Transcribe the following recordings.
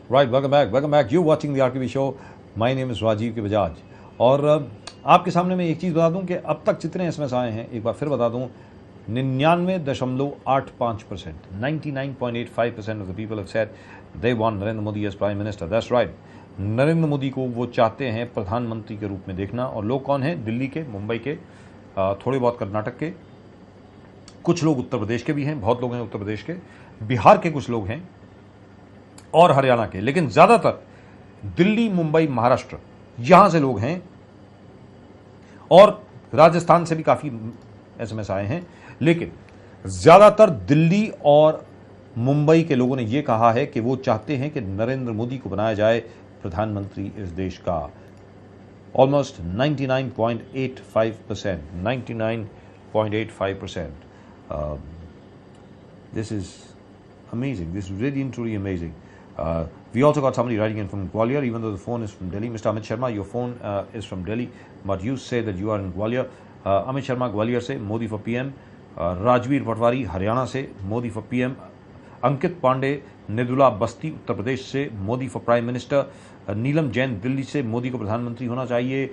Right, welcome back. You're watching the RKB show. My name is Rajiv के बजाज। और आपके सामने मैं एक चीज़ बता दूं कि अब तक जितने SMS आए हैं, एक बार फिर बता दूं, 99.85%, 99.85% of the people have said they want Narendra Modi as Prime Minister. That's right. Narendra Modi को वो चाहते हैं प्रधानमंत्री के रूप में देखना। और लोग कौन हैं? दिल्ली के, मुंबई के, थोड़े बहुत कर्नाटक के, कुछ लोग उत्तर प्रदेश के भी हैं, बहुत लोग हैं उत्तर प्रदेश के, बिहार के कुछ लोग हैं और हरियाणा के, लेकिन ज्यादातर दिल्ली, मुंबई, महाराष्ट्र यहां से लोग हैं। और राजस्थान से भी काफी SMS आए हैं, लेकिन ज्यादातर दिल्ली और मुंबई के लोगों ने यह कहा है कि वो चाहते हैं कि नरेंद्र मोदी को बनाया जाए प्रधानमंत्री इस देश का। Almost 99.85%, 99.85%. This is amazing. This is really and truly amazing. We also got somebody writing in from Gwalior, even though the phone is from Delhi. Mr. Amit Sharma, your phone is from Delhi, but you say that you are in Gwalior. Amit Sharma, Gwalior से Modi for PM. Rajveer पटवारी हरियाणा से Modi for PM. अंकित पांडे नेदुला बस्ती उत्तर प्रदेश से Modi for Prime Minister. नीलम जैन दिल्ली से मोदी को प्रधानमंत्री होना चाहिए.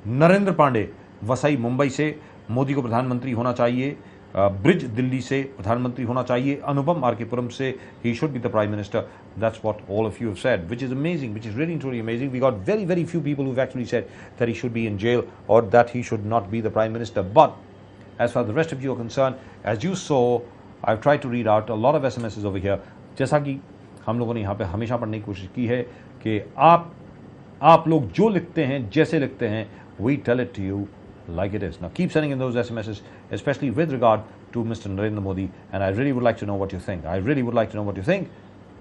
नरेंद्र पांडे वसई मुंबई से मोदी को प्रधानमंत्री होना चाहिए. ब्रिज दिल्ली से प्रधानमंत्री होना चाहिए. अनुपम आरकेपुरम से he should be the prime minister. That's what all of you have said, which is amazing, which is really truly amazing. We got very, very few people who've actually said that he should be in jail or that he should not be the prime minister. But as far as the rest of you are concerned, as you saw, I've tried to read out a lot of SMSs over here. जैसा कि हम लोगों ने यहाँ पे हमेशा पढ़ने की कोशिश की है कि आप लोग जो लिखते हैं, जैसे लिखते हैं, we tell it to you like it is. Now keep sending in those SMSs, especially with regard to Mr. Narendra Modi, and I really would like to know what you think.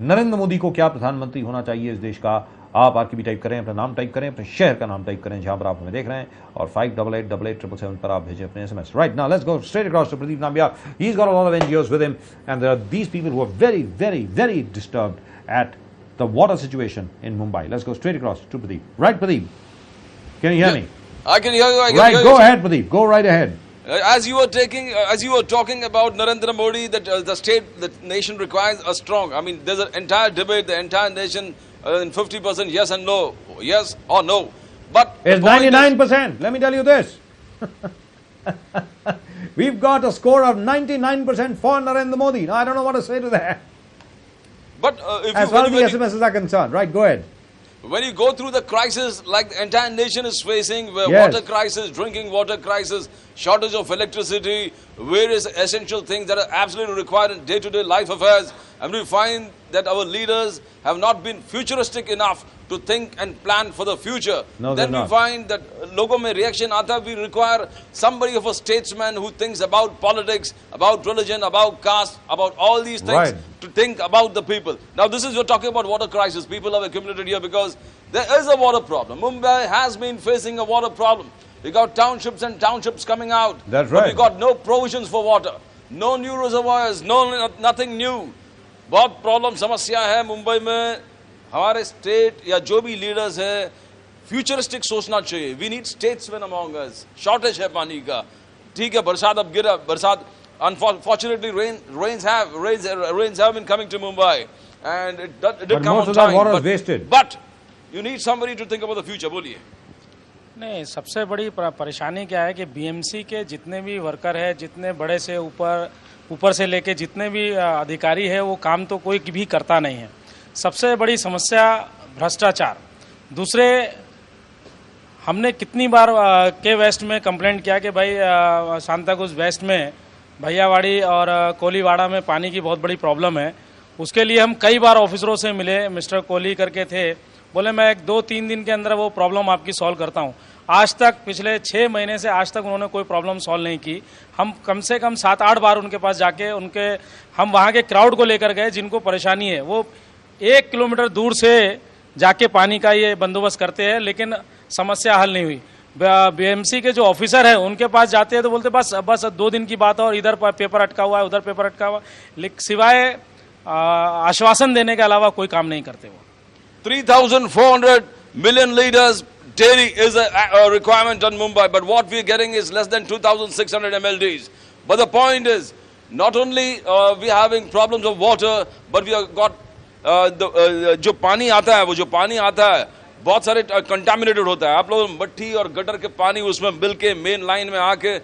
Narendra Modi को क्या प्रधानमंत्री होना चाहिए इस देश का? आप RKB type करें, अपना नाम टाइप करें, अपने शहर का नाम टाइप करें जहां पर आप हमें देख रहे हैं, और 58887777 पर आप भेजें अपने SMS. Right now, let's go straight across to Pradeep Nambiar. He's got a lot of NGOs with him, and there are these people who are very, very, very disturbed at the water situation in Mumbai. Let's go straight across to Pradeep. Right, Pradeep? Can you hear me? I can hear you. Right, go ahead, Pradeep. Go right ahead. As you were talking about Narendra Modi, that the nation requires a strong. I mean, there's an entire debate, the entire nation, in 50% yes and no, yes or no. But it's 99%. Let me tell you this. We've got a score of 99% for Narendra Modi. Now, I don't know what to say to that. But as far as the SMSs are concerned, right? Go ahead. When you go through the crisis like the entire nation is facing, where yes. water crisis, drinking water crisis, shortage of electricity, various essential things that are absolutely required in day-to-day life affairs, and we find that our leaders have not been futuristic enough to think and plan for the future. No, then we find that logo mein reaction aata, we require somebody of a statesman who thinks about politics, about religion, about caste, about all these things, right. to think about the people. Now this is, you're talking about water crisis. People have accumulated here because there is a water problem. Mumbai has been facing a water problem. We got townships and townships coming out. That's right. But we got no provisions for water. No new reservoirs, nothing new. बहुत problem समस्या है मुंबई में. हमारे state या जो भी leaders है futuristic सोचना चाहिए. We need statesman among us. Shortage है पानी का. ठीक है, बरसात अब गिरा. बरसात unfortunately rains have been coming to Mumbai, and it did come most on of that time. water is wasted. But you need somebody to think about the future. बोलिए. नहीं, सबसे बड़ी परेशानी क्या है कि BMC के जितने भी वर्कर है, जितने बड़े से ऊपर से लेके जितने भी अधिकारी है, वो काम तो कोई भी करता नहीं है. सबसे बड़ी समस्या भ्रष्टाचार. दूसरे, हमने कितनी बार के वेस्ट में कंप्लेंट किया कि भाई सांताक्रूज वेस्ट में भैयावाड़ी और कोलीवाड़ा में पानी की बहुत बड़ी प्रॉब्लम है. उसके लिए हम कई बार ऑफिसरों से मिले. मिस्टर कोहली करके थे, बोले मैं 2-3 दिन के अंदर वो प्रॉब्लम आपकी सॉल्व करता हूँ. आज तक पिछले 6 महीने से आज तक उन्होंने कोई प्रॉब्लम सॉल्व नहीं की. हम कम से कम 7-8 बार उनके पास जाके हम वहाँ के क्राउड को लेकर गए जिनको परेशानी है. वो 1 किलोमीटर दूर से जाके पानी का ये बंदोबस्त करते हैं, लेकिन समस्या हल नहीं हुई। बीएमसी के जो ऑफिसर है उनके पास जाते हैं तो बोलते बस 2 दिन की बात है और इधर पेपर अटका हुआ है, उधर पेपर अटका हुआ है, लेकिन सिवाय आश्वासन देने के अलावा कोई काम नहीं करते वो। 3,400 million liters daily is a requirement on Mumbai, but what we are getting is less than 2,600 MLDs. But the point is, not only we are having problems of water, but we have got जो पानी आता है, वो जो पानी आता है बहुत सारे कंटामिनेटेड होता है। आप लोग मट्टी और गटर के पानी उसमें मिल के मेन लाइन में आके,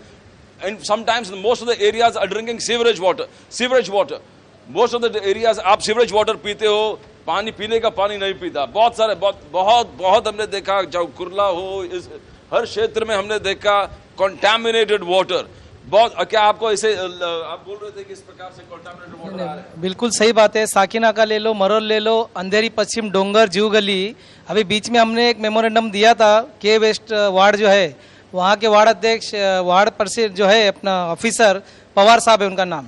and sometimes most of the areas are drinking sewage water. Most of the areas आप सीवरेज वाटर पीते हो, पानी पीने का पानी नहीं पीता। बहुत सारे बहुत हमने देखा, चाहे कुरला हो, इस हर क्षेत्र में हमने देखा कंटामिनेटेड वाटर। बहुत क्या आपको ऐसे आप बोल रहे थे कि इस प्रकार से कंटामिनेटेड वाटर आ रहा है? बिल्कुल सही बात है। साकिना का ले लो, मरोल ले लो, अंधेरी पश्चिम, डोंगर, जीव गली। अभी बीच में हमने एक मेमोरेंडम दिया था के वेस्ट वार्ड जो है, वहाँ के वार्ड अध्यक्ष, वार्ड परिषद जो है अपना ऑफिसर पवार साहब है उनका नाम,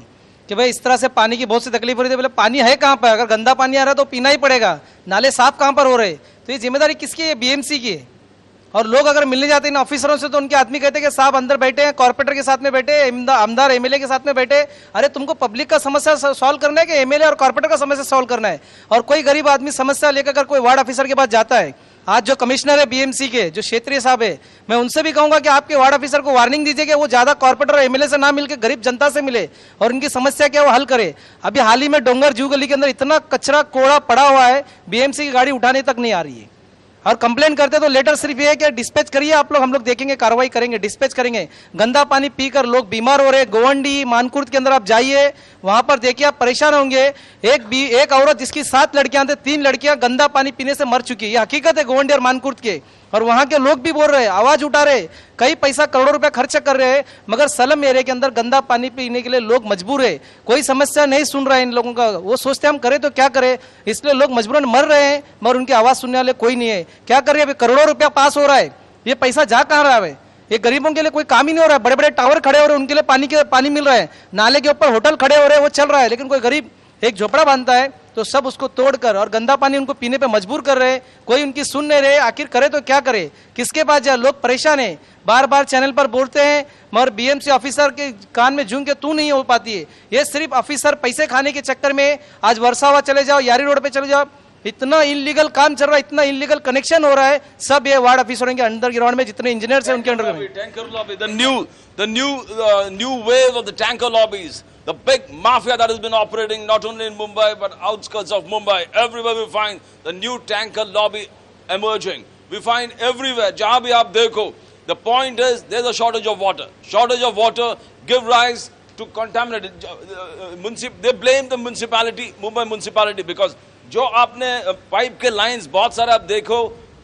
कि भाई इस तरह से पानी की बहुत सी तकलीफ हो रही थी। बोले पानी है कहाँ पर? अगर गंदा पानी आ रहा है तो पीना ही पड़ेगा, नाले साफ कहाँ पर हो रहे? तो ये जिम्मेदारी किसकी है? बीएमसी की है। और लोग अगर मिलने जाते हैं इन ऑफिसरों से तो उनके आदमी कहते हैं कि साहब अंदर बैठे हैं, कॉर्पोरेटर के साथ में बैठे, आमदार एमएलए के साथ में बैठे। अरे तुमको पब्लिक का समस्या सॉल्व करना है कि एमएलए और कॉर्पोरेटर का समस्या सॉल्व करना है? और कोई गरीब आदमी समस्या लेकर अगर कोई वार्ड ऑफिसर के पास जाता है, आज जो कमिश्नर है बीएमसी के, जो क्षेत्रीय साहब है, मैं उनसे भी कहूंगा कि आपके वार्ड ऑफिसर को वार्निंग दीजिए कि वो ज्यादा कॉर्पोरेटर और एमएलए से ना मिलकर गरीब जनता से मिले और उनकी समस्या क्या वो हल करे। अभी हाल ही में डोंगर जू गली के अंदर इतना कचरा कोड़ा पड़ा हुआ है, बीएमसी की गाड़ी उठाने तक नहीं आ रही है। और कंप्लेन करते तो लेटर सिर्फ ये है कि डिस्पैच करिए आप लोग, हम लोग देखेंगे, कार्रवाई करेंगे, डिस्पैच करेंगे। गंदा पानी पीकर लोग बीमार हो रहे हैं। गोवंडी, मानकुर्द के अंदर आप जाइए, वहां पर देखिए आप परेशान होंगे। एक औरत जिसकी 7 लड़कियां थे, 3 लड़कियां गंदा पानी पीने से मर चुकी है। ये हकीकत है गोवंडी और मानकुर्द के। और वहां के लोग भी बोल रहे हैं, आवाज उठा रहे, कई पैसा करोड़ों रुपया खर्च कर रहे हैं, मगर सलम एरिया के अंदर गंदा पानी पीने के लिए लोग मजबूर है। कोई समस्या नहीं सुन रहा है इन लोगों का। वो सोचते हम करें तो क्या करें, इसलिए लोग मजबूरन मर रहे हैं, मगर उनकी आवाज सुनने वाले कोई नहीं है। क्या करें? अभी करोड़ों रुपया पास हो रहा है, ये पैसा जा कहाँ रहा है? ये गरीबों के लिए कोई काम ही नहीं हो रहा है। बड़े बड़े टावर खड़े हो रहे हैं, उनके लिए पानी मिल रहा है। नाले के ऊपर होटल खड़े हो रहे हैं, वो चल रहा है। लेकिन कोई गरीब एक झोपड़ा बांधता है तो सब उसको तोड़कर और गंदा पानी उनको पीने पे मजबूर कर रहे हैं। कोई उनकी सुन नहीं रहे। आखिर करे तो क्या करे, किसके पास जाए? लोग परेशान है। बार बार चैनल पर बोलते हैं, मगर बीएमसी ऑफिसर के कान में जूं के तू नहीं हो पाती है। ये सिर्फ ऑफिसर पैसे खाने के चक्कर में, आज वर्षावा चले जाओ, यारी रोड पे चले जाओ, इतना इलीगल काम चल रहा है, इतना इलीगल कनेक्शन हो रहा है। सब ये वार्ड ऑफिसरों के अंडरग्राउंड में जितने इंजीनियर्स हैं उनके अंडर में। Tanker lobby, the new wave of the tanker lobbies, the big mafia that has been operating not only in Mumbai but outskirts of Mumbai. Everywhere we find the new tanker lobby emerging. We find everywhere, jahan bhi aap dekho. The point is there's a shortage of water. Shortage of water give rise to contaminated. They blame the municipality, Mumbai municipality, because जो आपने pipe के lines बहुत सारे आप देखो,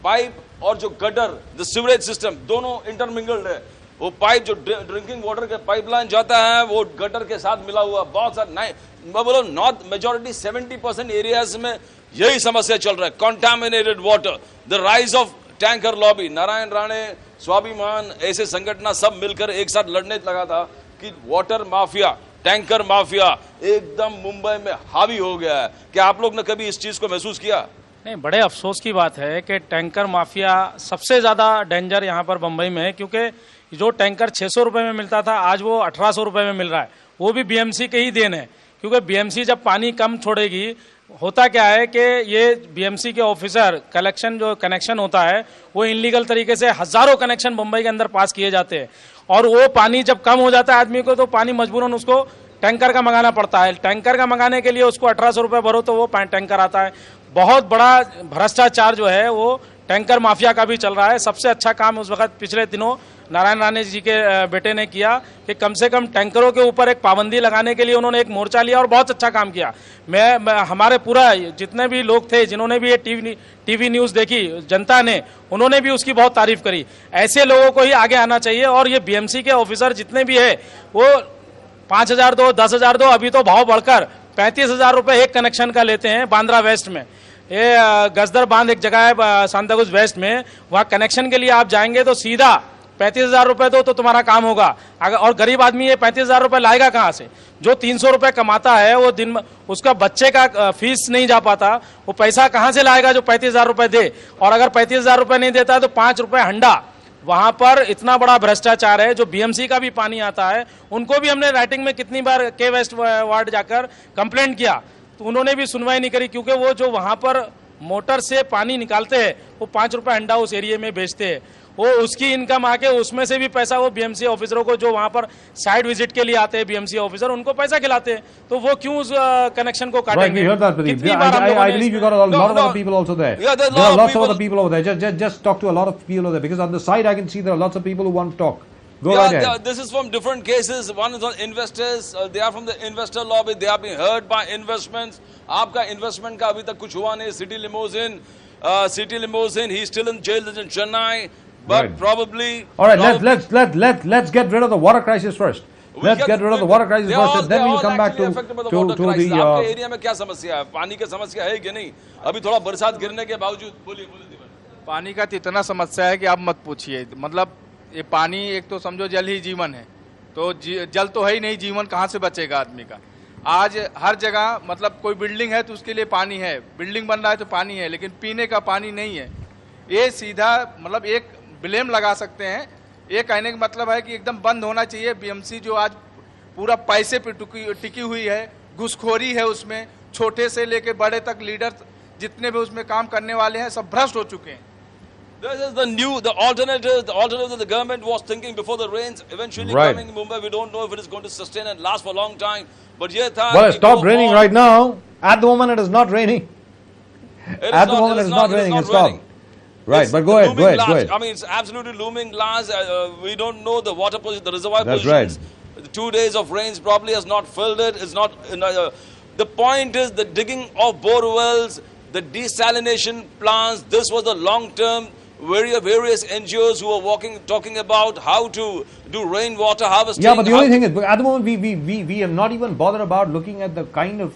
pipe और जो gutter, the sewerage system दोनों इंटरमिंगल्ड है। वो पाइप जो ड्रिंकिंग वाटर के पाइपलाइन जाता है वो गटर के साथ मिला हुआ। बहुत सारे मैं बोलो नॉर्थ मेजोरिटी 70% एरियाज में यही समस्या चल रहा है, contaminated water. The rise of tanker lobby, Narayan Rane, स्वाभिमान, ऐसे संगठन सब मिलकर एक साथ लड़ने लगा था कि वाटर माफिया, टैंकर माफिया एकदम मुंबई में हावी हो गया है। क्या आप लोग ने कभी इस चीज को महसूस किया? नहीं, बड़े अफसोस की बात है कि टैंकर माफिया सबसे ज्यादा डेंजर यहाँ पर बम्बई में है, क्योंकि जो टैंकर 600 रुपए में मिलता था आज वो 1800 रुपए में मिल रहा है। वो भी बीएमसी के ही देन है, क्योंकि बीएमसी जब पानी कम छोड़ेगी, होता क्या है कि ये बीएमसी के ऑफिसर कनेक्शन होता है वो इनलीगल तरीके से हजारों कनेक्शन मुंबई के अंदर पास किए जाते हैं। और वो पानी जब कम हो जाता है आदमी को, तो पानी मजबूरन उसको टैंकर का मंगाना पड़ता है। टैंकर का मंगाने के लिए उसको 1800 रुपये भरो तो वो टैंकर आता है। बहुत बड़ा भ्रष्टाचार जो है वो टैंकर माफिया का भी चल रहा है। सबसे अच्छा काम उस वक्त पिछले दिनों नारायण राणे जी के बेटे ने किया कि कम से कम टैंकरों के ऊपर एक पाबंदी लगाने के लिए उन्होंने एक मोर्चा लिया और बहुत अच्छा काम किया। मैं हमारे पूरा जितने भी लोग थे जिन्होंने भी ये टीवी न्यूज़ देखी, जनता ने, उन्होंने भी उसकी बहुत तारीफ करी। ऐसे लोगों को ही आगे आना चाहिए। और ये बीएमसी के ऑफिसर जितने भी है वो 5000 दो, 10,000 दो, अभी तो भाव बढ़कर 35,000 रुपये एक कनेक्शन का लेते हैं। बांद्रा वेस्ट में ये गजदर बांध एक जगह है सांताक्रूज वेस्ट में, वहाँ कनेक्शन के लिए आप जाएंगे तो सीधा 35,000 रुपए दो तो तुम्हारा काम होगा। अगर और गरीब आदमी ये 35,000 रुपए लाएगा कहाँ से? जो 300 रुपए कमाता है वो दिन में उसका बच्चे का फीस नहीं जा पाता, वो पैसा कहाँ से लाएगा जो 35,000 रुपए दे? और अगर 35,000 रुपए नहीं देता है तो 5 रुपए हंडा। वहां पर इतना बड़ा भ्रष्टाचार है। जो बीएमसी का भी पानी आता है उनको भी हमने राइटिंग में कितनी बार के वेस्ट वार्ड जाकर कंप्लेंट किया तो उन्होंने भी सुनवाई नहीं करी, क्योंकि वो जो वहां पर मोटर से पानी निकालते हैं वो 5 रुपए हंडा उस एरिया में बेचते हैं। वो उसकी इनकम आके उसमें से भी पैसा वो बीएमसी ऑफिसरों को जो वहां पर साइड विजिट के लिए आते हैं बीएमसी ऑफिसर उनको पैसा खिलाते हैं। तो वो क्यों उस कनेक्शन को Right, we काटेंगे? heard that, Pradeep. कितनी बार हम लोगों I ने believe you इसमें- got a lot No, of no. other people also there. Yeah, there are There are lot of lots of people- other people over there. Just talk to a lot of people over there, because on the side I can see there are lots of people who want to talk. Go right ahead. This is from different cases. One is on investors. They are from the investor lobby. They have been hurt by investments. आपका investment का अभी तक कुछ हुआ नहीं. City limousine. He's still in jail in Chennai. But Right. probably. All right, let's get rid of the water crisis first. Let's get rid of the water crisis first, and then we'll come back to the आपके area में क्या समस्या है? पानी की समस्या है कि नहीं? अभी थोड़ा बरसात गिरने के बावजूद बोलिए दीवान। पानी का तो इतना समस्या है कि आप मत पूछिए। मतलब ये पानी एक तो समझो जल ही जीवन है, तो जल तो है ही नहीं, जीवन कहाँ से बचेगा आदमी का? आज हर जगह मतलब कोई बिल्डिंग है तो उसके लिए पानी है, बिल्डिंग बन रहा है तो पानी है, लेकिन पीने का पानी नहीं है। ये सीधा मतलब एक ब्लेम लगा सकते हैं। ये कहने का मतलब है कि एकदम बंद होना चाहिए। बीएमसी जो आज पूरा पैसे पे टिकी हुई है, घुसखोरी है उसमें, छोटे से लेके बड़े तक लीडर जितने भी उसमें काम करने वाले हैं सब भ्रष्ट हो चुके हैं। This is the alternative that the government was thinking before the rains eventually Right. coming in Mumbai. We don't know if it is going to sustain and last for a long time. But ये था Well, it कि stopped go raining on. right now. At the moment, it is not raining. It is At the moment, it is not raining. It's stopped. Right, It's but the go ahead, looming go ahead, large. go ahead. I mean, it's absolutely looming large. We don't know the water position, the reservoir That's positions. The 2 days of rains probably has not filled it. It's not. The point is the digging of bore wells, the desalination plants. This was the long-term. Various NGOs who are talking about how to do rainwater harvesting. Yeah, but the only thing is, at the moment, we have not even bothered about looking at the kind of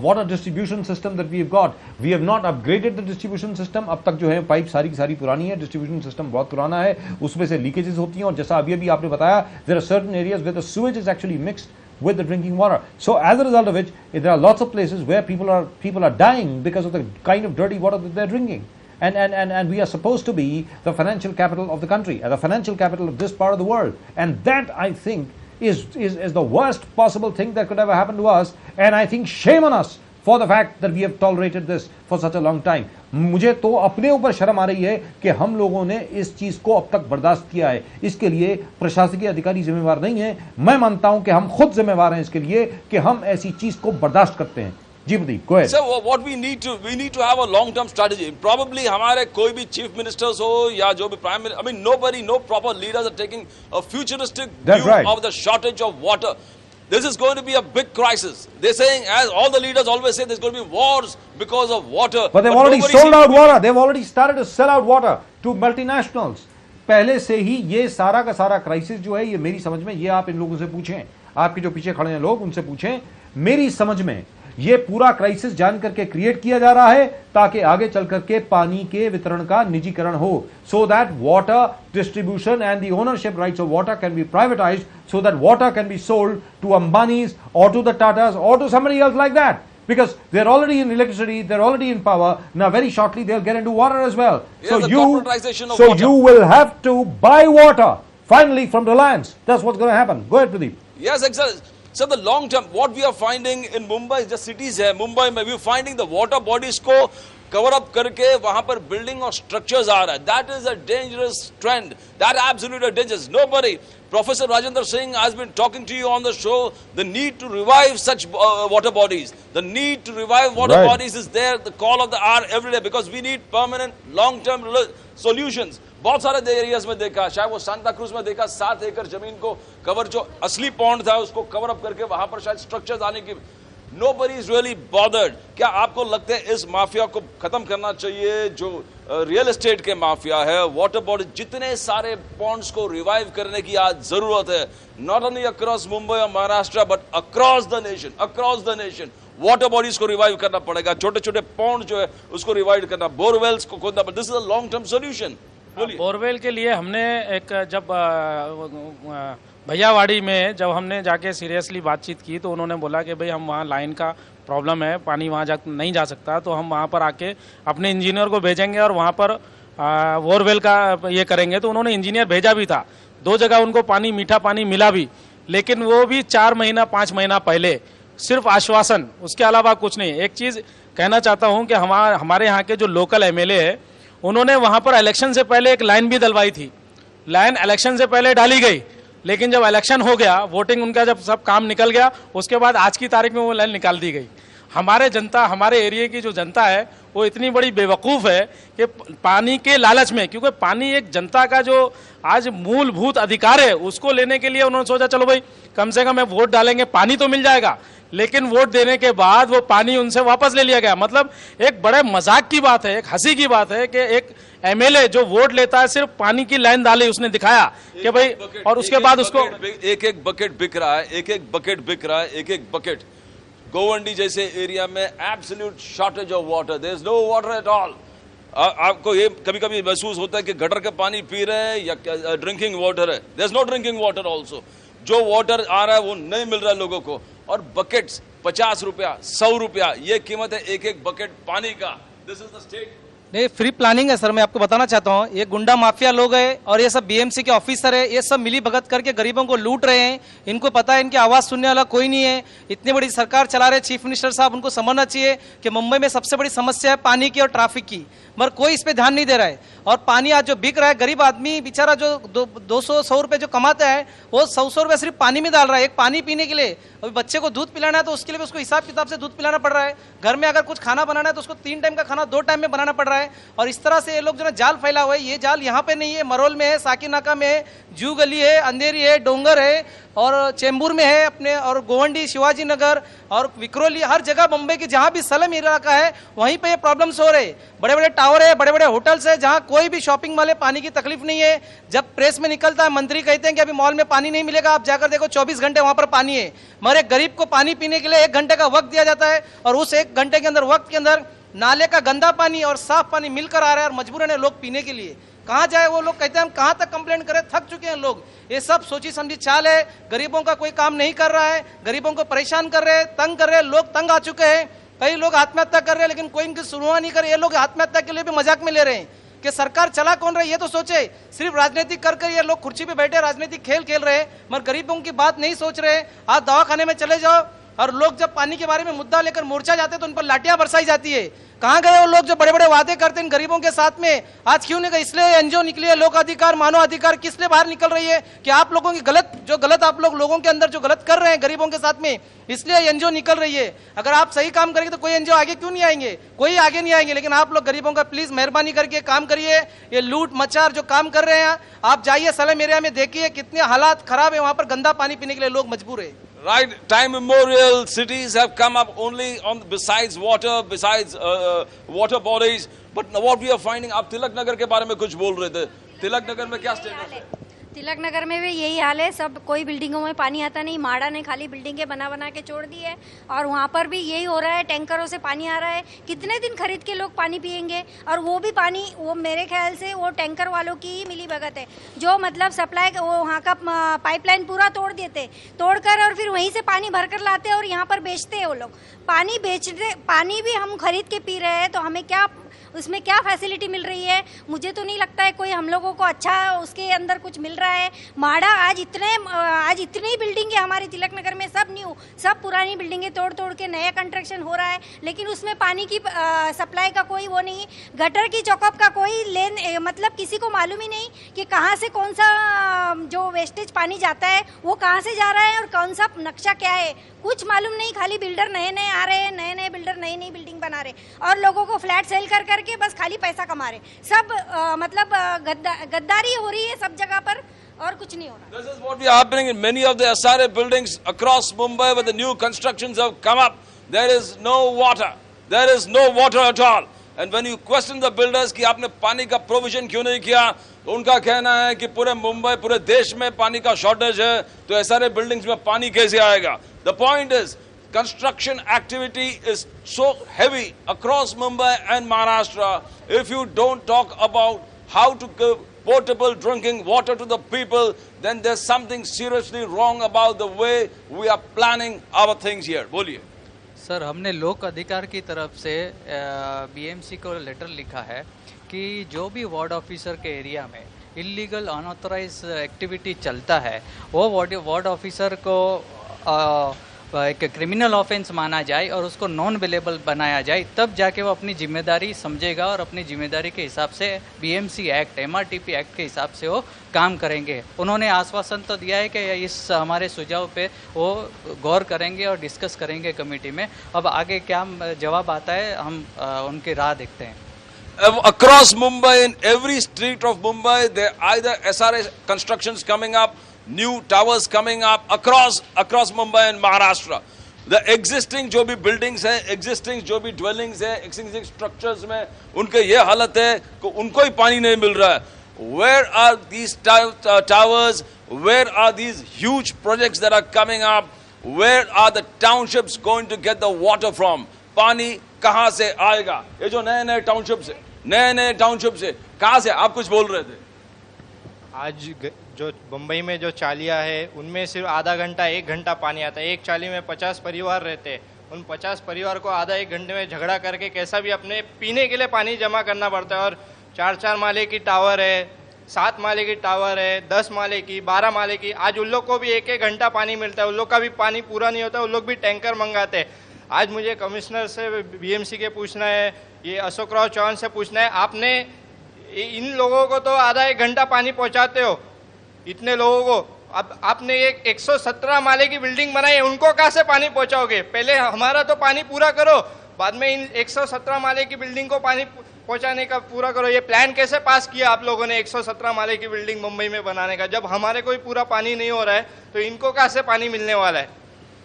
water distribution system that we have got. We have not upgraded the distribution system. अब तक जो है pipe सारी की सारी पुरानी है, distribution system बहुत पुराना है, उसमें से लीकेजेस होती हैं, और जैसा अभी आपने बताया, there are certain areas where the sewage is actually mixed with the drinking water. So as a result of which, there are lots of places where people are dying because of the kind of dirty water that they're drinking. And we are supposed to be the financial capital of the country, the financial capital of this part of the world. And that, I think, is the worst possible thing that could ever happen to us. And I think shame on us for the fact that we have tolerated this for such a long time. मुझे तो अपने ऊपर शर्म आ रही है कि हम लोगों ने इस चीज को अब तक बर्दाश्त किया है। इसके लिए प्रशासकीय अधिकारी जिम्मेवार नहीं है। मैं मानता हूं कि हम खुद जिम्मेवार हैं इसके लिए कि हम ऐसी चीज को बर्दाश्त करते हैं। जी Pradeep, go ahead. So what we need to have a long-term strategy. Probably हमारे कोई भी chief ministers हो या जो भी prime minister, I mean no proper leaders are taking a futuristic That's view right. of the shortage of water. This is going to be a big crisis. They're saying, as all the leaders always say, there's going to be wars because of water. But they've already nobody sold seems out to be- water. They've already started to sell out water to multinationals. पहले से ही ये सारा का सारा crisis जो है, ये मेरी समझ में, ये आप इन लोगों से पूछें, आपके जो पीछे खड़े हैं लोग, उनसे पूछें, मेरी समझ में ये पूरा क्राइसिस जान करके क्रिएट किया जा रहा है ताकि आगे चल करके पानी के वितरण का निजीकरण हो, so that water distribution and the ownership rights of water can be privatized, so that water can be sold to Ambanis or to the Tatas or to somebody else like that. Because they're already in electricity, they're already in power. Now very shortly they'll get into water as well. Yes, the corporatization of water. you will have to buy water finally from Reliance. That's what's going to happen. Go ahead, Pradeep. Yes, exactly. So the long term, what we are finding in Mumbai, just cities है, Mumbai में we are finding the water bodies को cover up करके वहाँ पर building और structures आ रहा है. That is a dangerous trend. That absolutely dangerous. Nobody. Professor Rajendra Singh has been talking to you on the show. The need to revive such water bodies. The need to revive water Right. bodies is there. The call of the hour every day because we need permanent, long-term solutions. बहुत सारे areas में देखा, शायद वो Santa cruise में देखा, 7 एकड़ जमीन को कवर, जो असली पॉन्ड था उसको कवर अप करके वहां पर शायद स्ट्रक्चर्स आने की। Nobody is really bothered. क्या आपको लगता है इस माफिया को खत्म करना चाहिए जो रियल एस्टेट के माफिया है, वाटर बॉडी, जितने सारे पॉन्ड्स को रिवाइव करने की आज जरूरत है, नॉट ओनली अक्रॉस मुंबई और Maharashtra but across the nation water bodies को रिवाइव करना पड़ेगा, छोटे छोटे पॉन्ड जो है उसको रिवाइव करना, बोरवेल्स को खोदना, but this is a long term solution. Borewell के लिए हमने एक जब भैयावाड़ी में जब हमने जाके सीरियसली बातचीत की तो उन्होंने बोला कि भाई हम वहाँ लाइन का प्रॉब्लम है, पानी वहाँ नहीं जा सकता, तो हम वहाँ पर आके अपने इंजीनियर को भेजेंगे और वहाँ पर बोरवेल का ये करेंगे। तो उन्होंने इंजीनियर भेजा भी था, 2 जगह उनको पानी, मीठा पानी मिला भी, लेकिन वो भी 4 महीना 5 महीना पहले, सिर्फ आश्वासन, उसके अलावा कुछ नहीं। एक चीज़ कहना चाहता हूँ कि हमारे यहाँ के जो लोकल एमएलए है, उन्होंने वहाँ पर इलेक्शन से पहले एक लाइन भी डलवाई थी। लाइन इलेक्शन से पहले डाली गई, लेकिन जब इलेक्शन हो गया, वोटिंग उनका जब सब काम निकल गया, उसके बाद आज की तारीख में वो लाइन निकाल दी गई। हमारे एरिया की जो जनता है वो इतनी बड़ी बेवकूफ़ है कि पानी के लालच में, क्योंकि पानी एक जनता का जो आज मूलभूत अधिकार है, उसको लेने के लिए उन्होंने सोचा चलो भाई कम से कम वोट डालेंगे, पानी तो मिल जाएगा। लेकिन वोट देने के बाद वो पानी उनसे वापस ले लिया गया। मतलब एक बड़े मजाक की बात है, एक हंसी की बात है कि एक एमएलए जो वोट लेता है सिर्फ पानी की लाइन डाली, उसने दिखाया कि भाई, और उसके बाद उसको एक बकेट बिक रहा है, एक बकेट। गोवंडी जैसे एरिया में absolute shortage of water, there is no water at all. आपको ये कभी कभी महसूस होता है कि गटर का पानी पी रहे हैं या ड्रिंकिंग वाटर है। There is no drinking water also. जो वाटर आ रहा है वो नहीं मिल रहा है लोगों को, और बकेट्स 50 रुपया 100 रुपया ये कीमत है एक बकेट पानी का। This is the state. नहीं, फ्री प्लानिंग है सर। मैं आपको बताना चाहता हूँ, ये गुंडा माफिया लोग हैं और ये सब बीएमसी के ऑफिसर है, ये सब मिली भगत करके गरीबों को लूट रहे हैं। इनको पता है इनकी आवाज सुनने वाला कोई नहीं है। इतनी बड़ी सरकार चला रहे चीफ मिनिस्टर साहब, उनको समझना चाहिए कि मुंबई में सबसे बड़ी समस्या है पानी की और ट्रैफिक की, मगर कोई इस पे ध्यान नहीं दे रहा है। और पानी आज जो बिक रहा है, गरीब आदमी बेचारा जो 200-100 रुपए जो कमाता है, वो 100 रुपए सिर्फ पानी में डाल रहा है, एक पानी पीने के लिए। अभी बच्चे को दूध पिलाना है तो उसके लिए भी उसको हिसाब किताब से दूध पिलाना पड़ रहा है। घर में अगर कुछ खाना बनाना है तो उसको 3 टाइम का खाना 2 टाइम में बनाना पड़ रहा है। और इस तरह से ये लोग जो है जाल फैला हुआ है। ये जाल यहाँ पे नहीं है, मरोल में है, साकीनाका में है, जू गली है, अंधेरी है, डोंगर है और चेंबूर में है अपने, और गोवंडी, शिवाजी नगर और विक्रोली, हर जगह मुंबई की जहां भी सलम इलाका है वहीं पे ये प्रॉब्लम्स हो रहे। बड़े बड़े टावर है, बड़े बड़े होटल्स है, जहां कोई भी शॉपिंग मॉल है, पानी की तकलीफ नहीं है। जब प्रेस में निकलता है, मंत्री कहते हैं कि अभी मॉल में पानी नहीं मिलेगा, आप जाकर देखो 24 घंटे वहां पर पानी है। मगर एक गरीब को पानी पीने के लिए 1 घंटे का वक्त दिया जाता है, और उस 1 घंटे के अंदर वक्त के अंदर नाले का गंदा पानी और साफ पानी मिलकर आ रहा है, और मजबूरन है लोग पीने के लिए। कहाँ जाए वो लोग, कहते हैं हम कहाँ तक कंप्लेंट करें, थक चुके हैं लोग। ये सब सोची समझी चाल है, गरीबों का कोई काम नहीं कर रहा है, गरीबों को परेशान कर रहे हैं, तंग कर रहे हैं, लोग तंग आ चुके हैं। कई लोग आत्महत्या कर रहे हैं, लेकिन कोई इनकी सुनवाई नहीं कर रहे। ये लोग आत्महत्या के लिए भी मजाक में ले रहे हैं कि सरकार चला कौन रहा है, ये तो सोचे। सिर्फ राजनीति कर ये लोग कुर्सी पे बैठे राजनीतिक खेल खेल रहे हैं, मगर गरीबों की बात नहीं सोच रहे। आज दवाखाने में चले जाओ, और लोग जब पानी के बारे में मुद्दा लेकर मोर्चा जाते हैं तो उन पर लाठियां बरसाई जाती है। कहां गए वो लोग जो बड़े बड़े वादे करते हैं गरीबों के साथ में? आज क्यों नहीं गए? इसलिए एनजीओ निकली है, लोक अधिकार, मानव अधिकार, किस लिए बाहर निकल रही है कि आप लोगों की गलत आप लोगों के अंदर जो गलत कर रहे हैं गरीबों के साथ में, इसलिए एनजीओ निकल रही है। अगर आप सही काम करेंगे तो कोई एनजीओ आगे क्यों नहीं आएंगे? कोई आगे नहीं आएंगे। लेकिन आप लोग गरीबों का प्लीज मेहरबानी करके काम करिए। ये लूट मचार जो काम कर रहे हैं, आप जाइए सलम एरिया में, देखिए कितने हालात खराब है वहां पर। गंदा पानी पीने के लिए लोग मजबूर है। Right, time immemorial cities have come up only on besides water, besides water bodies. But what we are finding, आप तिलक नगर के बारे में कुछ बोल रहे थे। तिलक नगर में क्या स्टेटस है? तिलक नगर में भी यही हाल है। सब कोई बिल्डिंगों में पानी आता नहीं, माड़ा ने खाली बिल्डिंगें बना के छोड़ दी है, और वहाँ पर भी यही हो रहा है, टैंकरों से पानी आ रहा है। कितने दिन खरीद के लोग पानी पिएंगे? और वो भी पानी, वो मेरे ख्याल से वो टैंकर वालों की ही मिली भगत है, जो मतलब सप्लाई वो वहाँ का पाइपलाइन पूरा तोड़ देते, तोड़कर और फिर वहीं से पानी भरकर लाते और यहाँ पर बेचते हैं वो लोग। पानी भी हम खरीद के पी रहे हैं, तो हमें क्या उसमें क्या फैसिलिटी मिल रही है? मुझे तो नहीं लगता है कोई हम लोगों को अच्छा उसके अंदर कुछ मिल रहा है। माड़ा आज इतनी बिल्डिंग है हमारी तिलक नगर में, सब पुरानी बिल्डिंगें तोड़ के नया कंस्ट्रक्शन हो रहा है, लेकिन उसमें पानी की सप्लाई का कोई वो नहीं, गटर की चौकअप का कोई मतलब किसी को मालूम ही नहीं कि कहाँ से कौन सा जो वेस्टेज पानी जाता है वो कहाँ से जा रहा है और कौन सा नक्शा क्या है, कुछ मालूम नहीं। खाली बिल्डर नए आ रहे हैं, नए बिल्डर नई बिल्डिंग बना रहे और लोगों को फ्लैट सेल करके बस खाली पैसा कमा रहे। सब मतलब गद्दारी हो रही है सब जगह पर, और कुछ नहीं हो रहा। This is what we are happening in many of the SRA buildings across Mumbai where the new constructions have come up. There is no water. There is no water at all. And when you question the builders कि आपने पानी का provision क्यों नहीं किया, तो उनका कहना है कि पूरे मुंबई, पूरे देश में पानी का शॉर्टेज है, तो SRA buildings में पानी कैसे आएगा? The point is, construction activity is so heavy across Mumbai and Maharashtra. If you don't talk about how to give potable drinking water to the people, then there's something seriously wrong about the way we are planning our things here. बोलिए. Sir, हमने लोक अधिकार की तरफ से BMC को letter लिखा है कि जो भी वार्ड ऑफिसर के एरिया में इलीगल अनऑथराइज एक्टिविटी चलता है वो वार्ड ऑफिसर को एक क्रिमिनल ऑफेंस माना जाए और उसको नॉन अवेलेबल बनाया जाए, तब जाके वो अपनी जिम्मेदारी समझेगा और अपनी जिम्मेदारी के हिसाब से बीएमसी एक्ट, एमआरटीपी एक्ट के हिसाब से वो काम करेंगे. उन्होंने आश्वासन तो दिया है कि इस हमारे सुझाव पे वो गौर करेंगे और डिस्कस करेंगे कमेटी में. अब आगे क्या जवाब आता है हम उनकी राह देखते हैं. Across Mumbai, in every street of Mumbai, there are either SRA constructions coming up, new towers coming up across Mumbai and Maharashtra. The existing जो भी buildings हैं, existing जो भी dwellings हैं, existing structures में उनके ये हालत है कि उनको ही पानी नहीं मिल रहा है. Where are these towers? Where are these huge projects that are coming up? Where are the townships going to get the water from? पानी कहाँ से आएगा? ये जो नए टाउनशिप से कहाँ से? आप कुछ बोल रहे थे. आज जो मुंबई में जो चालियाँ है उनमें सिर्फ आधा घंटा 1 घंटा पानी आता है. एक चाली में 50 परिवार रहते हैं. उन 50 परिवार को आधा 1 घंटे में झगड़ा करके कैसा भी अपने पीने के लिए पानी जमा करना पड़ता है. और 4-4 माले की टावर है, 7 माले की टावर है, 10 माले की, 12 माले की. आज उन लोग को भी 1-1 घंटा पानी मिलता है. उन लोग का भी पानी पूरा नहीं होता. उन लोग भी टैंकर मंगाते हैं. आज मुझे कमिश्नर से बीएमसी के पूछना है, ये अशोक राव चौहान से पूछना है, आपने इन लोगों को तो आधा 1 घंटा पानी पहुंचाते हो, इतने लोगों को. अब आपने एक 117 माले की बिल्डिंग बनाई है, उनको कहाँ से पानी पहुंचाओगे? पहले हमारा तो पानी पूरा करो, बाद में इन 117 माले की बिल्डिंग को पानी पहुंचाने का पूरा करो. ये प्लान कैसे पास किया आप लोगों ने 117 माले की बिल्डिंग मुंबई में बनाने का? जब हमारे कोई पूरा पानी नहीं हो रहा है तो इनको कहाँ से पानी मिलने वाला है?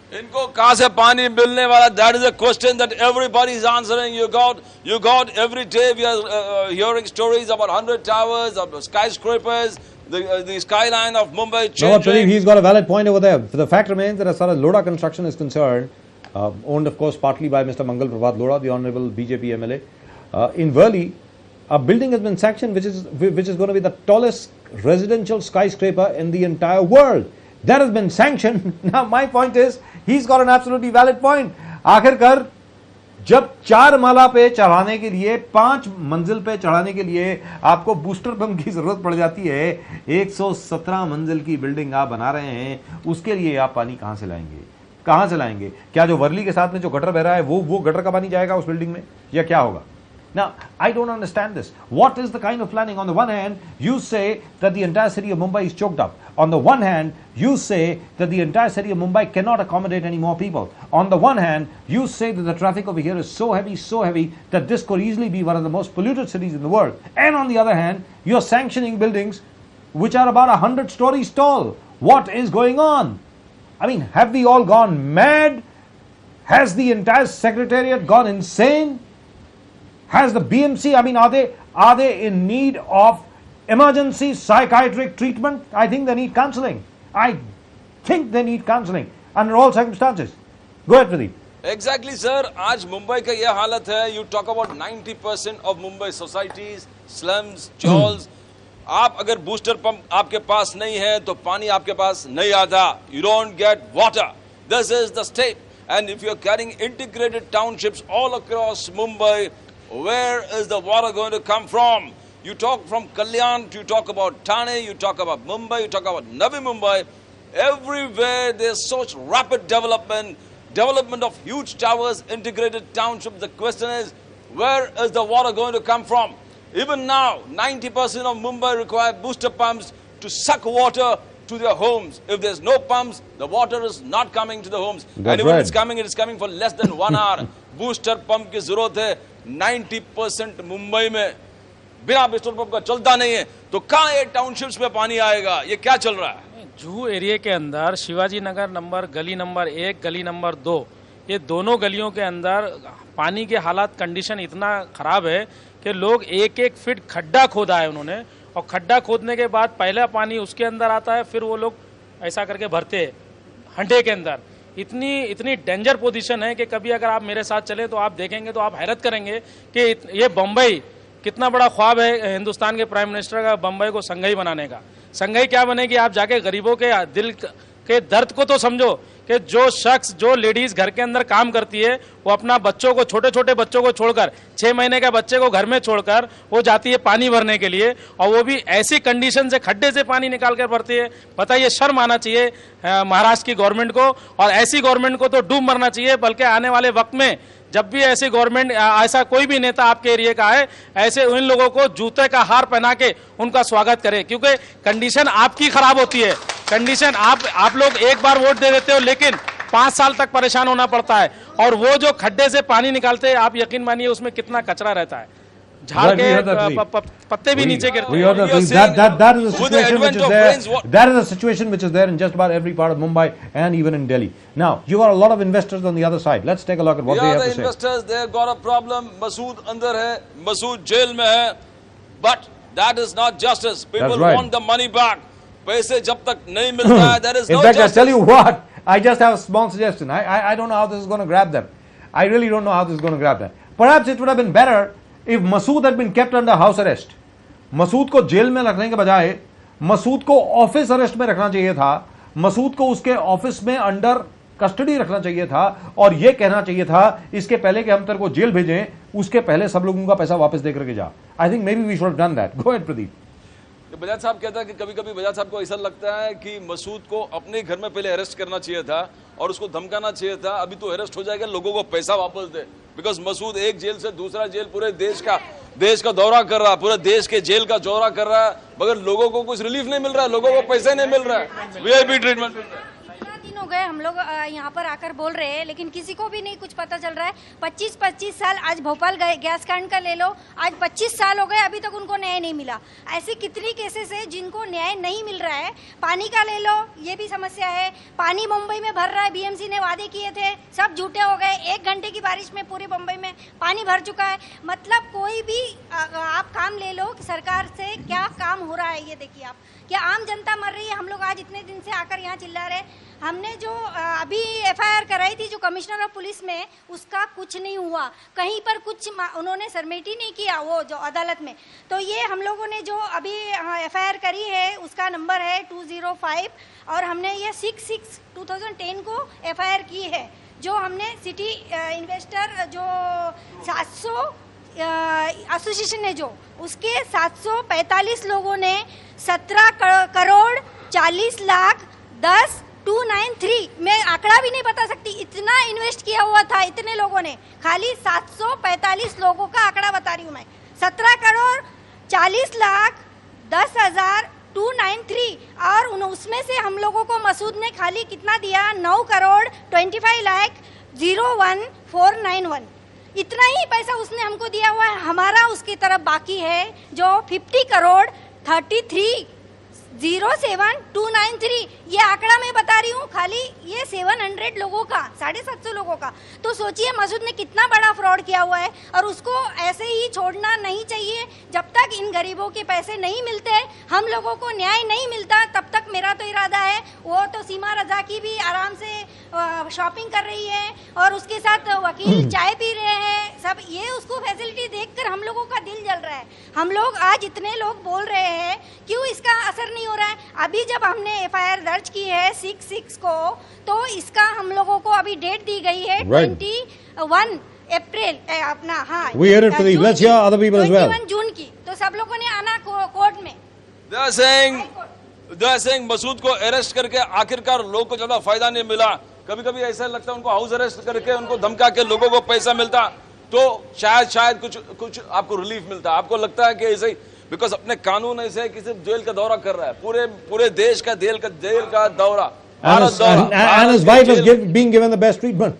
इनको कहाँ से पानी मिलने वाला? That is a question that everybody is answering. You got every day we are hearing stories about 100 towers, of skyscrapers, the skyline of Mumbai changing. No, I believe he's got a valid point over there. The fact remains that as far as Lodha construction is concerned, owned of course partly by Mr. Mangal Prabhat Lodha, the honorable BJP MLA, in Worli, a building has been sanctioned which is going to be the tallest residential skyscraper in the entire world. That has been sanctioned. Now my point is, he's got an absolutely valid point. आखिरकार जब 4 माला पे चढ़ाने के लिए, 5 मंजिल पे चढ़ाने के लिए आपको बूस्टर पंप की जरूरत पड़ जाती है, 117 मंजिल की बिल्डिंग आप बना रहे हैं, उसके लिए आप पानी कहां से लाएंगे? क्या जो वर्ली के साथ में जो गटर बह रहा है वो गटर का पानी जाएगा उस बिल्डिंग में, या क्या होगा? Now, I don't understand this. What is the kind of planning? On the one hand, you say that the entire city of Mumbai is choked up. On the one hand, you say that the entire city of Mumbai cannot accommodate any more people. On the one hand, you say that the traffic over here is so heavy that this could easily be one of the most polluted cities in the world. And on the other hand, you're sanctioning buildings which are about 100 stories tall. What is going on? I mean, have we all gone mad? Has the entire secretariat gone insane? Has the BMC, I mean, are they in need of emergency psychiatric treatment? I think they need counseling. I think they need counseling under all circumstances. Go ahead, Pradeep. Exactly, sir. आज मुंबई का यह हालत है. You talk about 90% of Mumbai societies, slums, chawls. आप अगर booster pump आपके पास नहीं है तो पानी आपके पास नहीं आता. You don't get water. This is the state. And if you're carrying integrated townships all across Mumbai, where is the water going to come from? You talk from Kalyan, you talk about Thane, you talk about Mumbai, you talk about Navi Mumbai. Everywhere there's such rapid development of huge towers, integrated townships. The question is, where is the water going to come from? Even now, 90% of Mumbai require booster pumps to suck water to their homes. If there's no pumps, the water is not coming to the homes. That's and even right. it is coming for less than 1 hour. Booster pump की जरूरत है. 90% मुंबई में बिना booster pump का चलता नहीं है. तो कहाँ ये टाउनशिप्स में पानी आएगा? ये क्या चल रहा है? जुहू एरिया के अंदर शिवाजी नगर गली नंबर 1, गली नंबर 2, ये दोनों गलियों के अंदर पानी के हालात कंडीशन इतना खराब है कि लोग 1-1 फीट खड्डा खोदा है उन्होंने, और खड्डा खोदने के बाद पहला पानी उसके अंदर आता है, फिर वो लोग ऐसा करके भरते हैं हंडे के अंदर. इतनी डेंजर पोजीशन है कि कभी अगर आप मेरे साथ चले तो आप देखेंगे तो आप हैरत करेंगे कि ये बम्बई कितना बड़ा ख्वाब है हिंदुस्तान के प्राइम मिनिस्टर का बम्बई को संघई बनाने का। संघई क्या बनेगी? आप जाके गरीबों के दिल के दर्द को तो समझो कि जो शख्स, जो लेडीज घर के अंदर काम करती है, वो अपना बच्चों को, छोटे छोटे बच्चों को छोड़कर, 6 महीने के बच्चे को घर में छोड़कर वो जाती है पानी भरने के लिए, और वो भी ऐसी कंडीशन से, खड्डे से पानी निकाल कर भरती है। बताइए, शर्म आना चाहिए महाराष्ट्र की गवर्नमेंट को, और ऐसी गवर्नमेंट को तो डूब मरना चाहिए। बल्कि आने वाले वक्त में जब भी ऐसी गवर्नमेंट, ऐसा कोई भी नेता आपके एरिया का है, ऐसे उन लोगों को जूते का हार पहना के उनका स्वागत करें, क्योंकि कंडीशन आपकी खराब होती है। कंडीशन आप लोग एक बार वोट दे देते हो, लेकिन 5 साल तक परेशान होना पड़ता है। और वो जो खड्डे से पानी निकालते हैं, आप यकीन मानिए उसमें कितना कचरा रहता है, झाड़ के पत्ते भी नीचे गिरते हैं। That is a situation which is there in just about every part of Mumbai and even in Delhi. Now, you got a lot of investors on the other side. Let's take a look at what they have to say. Investors, they have got a problem. Masood अंदर है, Masood jail में है, but that is not justice. People want the money back. पैसे जब तक नहीं मिलता है, there is no justice. In fact, I tell you what, I just have a small suggestion. I don't know how this is going to grab them. I really don't know how this is going to grab them. Perhaps it would have been better if Masood had been kept under house arrest. Masood को jail में रखने के बजाय मसूद को office arrest में रखना चाहिए था। मसूद को उसके ऑफिस में अंडर कस्टडी रखना चाहिए था, और यह कहना चाहिए था इसके पहले कि हम तेरे को जेल भेजें, उसके पहले सब लोगों का पैसा वापस दे करके जा। I think maybe we should have done that. Go ahead Pradeep. Bajaj साहब कहता है कि कभी कभी बजाज साहब को ऐसा लगता है कि मसूद को अपने घर में पहले अरेस्ट करना चाहिए था और उसको धमकाना चाहिए था, अभी तो अरेस्ट हो जाएगा, लोगों को पैसा वापस दे। बिकॉज मसूद एक जेल से दूसरा जेल पूरे देश का दौरा कर रहा है, पूरे देश के जेल का दौरा कर रहा है, मगर लोगों को कुछ रिलीफ नहीं मिल रहा है, लोगों को पैसे नहीं मिल रहा है, वीआईपी ट्रीटमेंट मिल रहा है। हो गए हम लोग यहाँ पर आकर बोल रहे हैं, लेकिन किसी को भी नहीं कुछ पता चल रहा है। 25 साल, आज भोपाल गैस कांड का ले लो, आज 25 साल हो गए, अभी तक उनको न्याय नहीं मिला। ऐसी कितनी केसेस है जिनको न्याय नहीं मिल रहा है। पानी का ले लो, ये भी समस्या है। पानी मुंबई में भर रहा है, बीएमसी ने वादे किए थे, सब झूठे हो गए। 1 घंटे की बारिश में पूरे मुंबई में पानी भर चुका है। मतलब कोई भी आप काम ले लो, सरकार से क्या काम हो रहा है ये देखिए आप। क्या आम जनता मर रही है। हम लोग आज इतने दिन से आकर यहाँ चिल्ला रहे। हमने जो अभी एफआईआर कराई थी जो कमिश्नर ऑफ पुलिस में, उसका कुछ नहीं हुआ, कहीं पर कुछ उन्होंने सबमिट ही नहीं किया वो जो अदालत में। तो ये हम लोगों ने जो अभी एफआईआर करी है उसका नंबर है 205, और हमने ये 6/6/2010 को एफआईआर की है। जो हमने सिटी इन्वेस्टर जो 700 एसोसिएशन है जो, उसके 745 लोगों ने 17 करोड़ 40 लाख 10,293, मैं आंकड़ा भी नहीं बता सकती, इतना इन्वेस्ट किया हुआ था इतने लोगों ने। खाली 745 लोगों का आंकड़ा बता रही हूँ मैं। 17 करोड़ 40 लाख 10,293, और उसमें से हम लोगों को मसूद ने खाली कितना दिया, 9 करोड़ 25 लाख 01491, इतना ही पैसा उसने हमको दिया हुआ है। हमारा उसकी तरफ बाकी है जो 50 करोड़ 33,07,293, ये आंकड़ा मैं बता रही हूँ, खाली ये 700 लोगों का, 750 लोगों का। तो सोचिए मसूद ने कितना बड़ा फ्रॉड किया हुआ है, और उसको ऐसे ही छोड़ना नहीं चाहिए। जब तक इन गरीबों के पैसे नहीं मिलते, हम लोगों को न्याय नहीं मिलता, तब तक मेरा तो इरादा है, वो तो सीमा रजा की भी आराम से शॉपिंग कर रही है, और उसके साथ वकील चाय पी रहे हैं सब, ये उसको फैसिलिटी देखकर हम लोगों का दिल जल रहा है। हम लोग आज इतने लोग बोल रहे हैं, क्यों इसका असर नहीं हो रहा है। अभी जब हमने एफआईआर दर्ज की है 6/6 को, तो इसका हम लोगों को अभी डेट दी गई है 21 अप्रैल अपना, हाँ 21 जून की। तो सब लोगों ने आना कोर्ट में। दया सिंह मसूद को अरेस्ट करके आखिरकार लोगों को ज्यादा फायदा नहीं मिला। कभी कभी ऐसा लगता है उनको हाउस अरेस्ट करके उनको धमका के लोगों को पैसा मिलता तो शायद कुछ आपको रिलीफ मिलता। आपको लगता है कि ऐसे ही, बिकॉज अपने कानून ऐसे है कि सिर्फ जेल का दौरा कर रहा है, पूरे देश का जेल का दौरा, and his wife is being given the best treatment,